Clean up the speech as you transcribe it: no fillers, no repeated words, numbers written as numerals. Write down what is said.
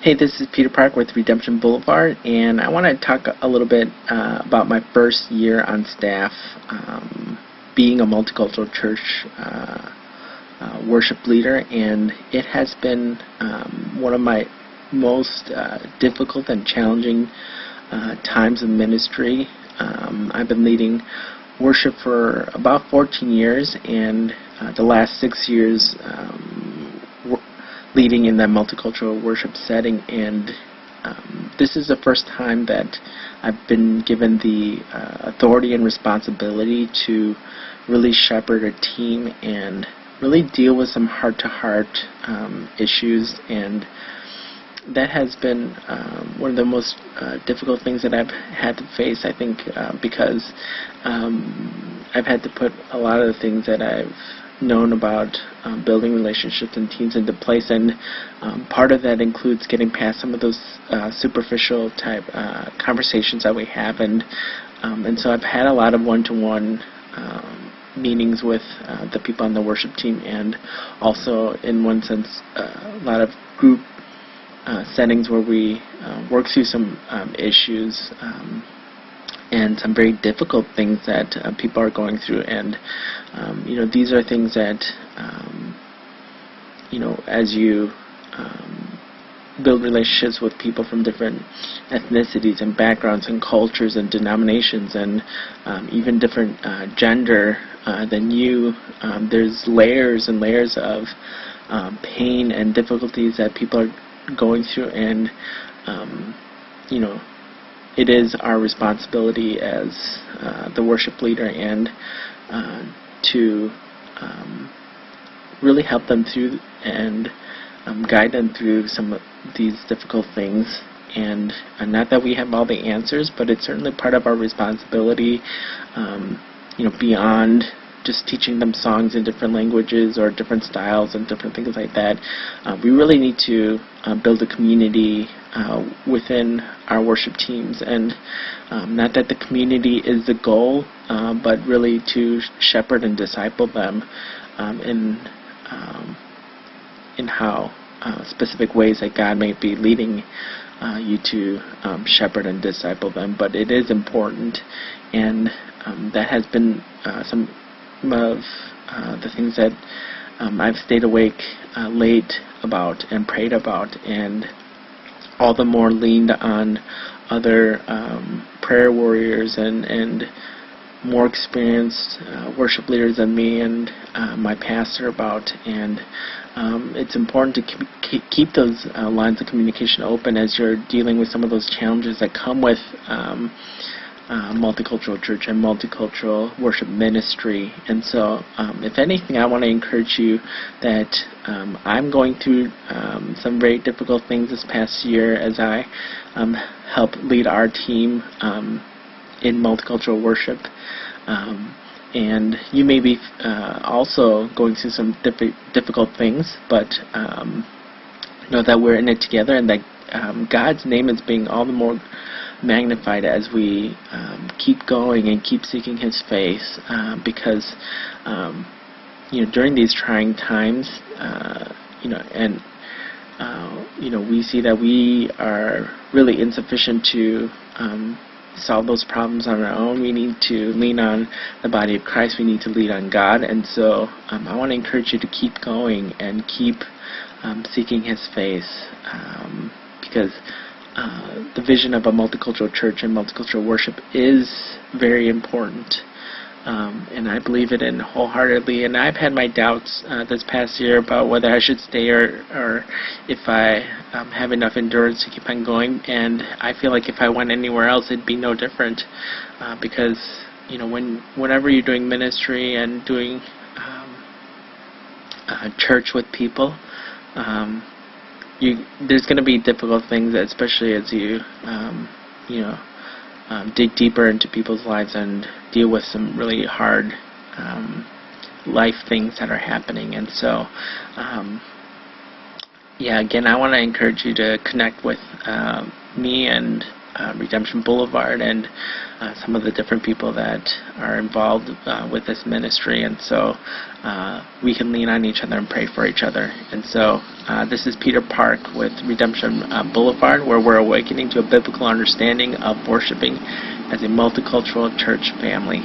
Hey, this is Peter Park with Redemption Boulevard, and I want to talk a little bit about my first year on staff being a multicultural church worship leader, and it has been one of my most difficult and challenging times in ministry. I've been leading worship for about 14 years, and the last 6 years leading in that multicultural worship setting, and this is the first time that I've been given the authority and responsibility to really shepherd a team and really deal with some heart-to-heart issues, and that has been one of the most difficult things that I've had to face, I think, because I've had to put a lot of the things that I've known about building relationships and teams into place, and part of that includes getting past some of those superficial type conversations that we have, and so I've had a lot of one-to-one meetings with the people on the worship team, and also in one sense a lot of group settings where we work through some issues and some very difficult things that people are going through, and these are things that as you build relationships with people from different ethnicities and backgrounds and cultures and denominations and even different gender than you, there's layers and layers of pain and difficulties that people are going through, and it is our responsibility as the worship leader and to really help them through and guide them through some of these difficult things. And not that we have all the answers, but it's certainly part of our responsibility, beyond just teaching them songs in different languages or different styles and different things like that. We really need to build a community within our worship teams, and not that the community is the goal, but really to shepherd and disciple them in how specific ways that God may be leading you to shepherd and disciple them. But it is important, and that has been some of the things that I've stayed awake late about and prayed about, and all the more leaned on other prayer warriors and more experienced worship leaders than me and my pastor about. And it's important to keep those lines of communication open as you're dealing with some of those challenges that come with multicultural church and multicultural worship ministry. And so if anything, I want to encourage you that I'm going through some very difficult things this past year as I help lead our team in multicultural worship, and you may be also going through some difficult things, but know that we're in it together, and that God's name is being all the more magnified as we keep going and keep seeking His face, because during these trying times, we see that we are really insufficient to solve those problems on our own. We need to lean on the body of Christ. We need to lean on God, and so I want to encourage you to keep going and keep seeking His face, because the vision of a multicultural church and multicultural worship is very important, and I believe it in wholeheartedly. And I've had my doubts this past year about whether I should stay or if I have enough endurance to keep on going. And I feel like if I went anywhere else, it'd be no different, because whenever you're doing ministry and doing church with people, there's going to be difficult things, especially as you dig deeper into people's lives and deal with some really hard life things that are happening. And so again, I want to encourage you to connect with me and Redemption Boulevard and some of the different people that are involved with this ministry, and so we can lean on each other and pray for each other. And so this is Peter Park with Redemption Boulevard, where we're awakening to a biblical understanding of worshiping as a multicultural church family.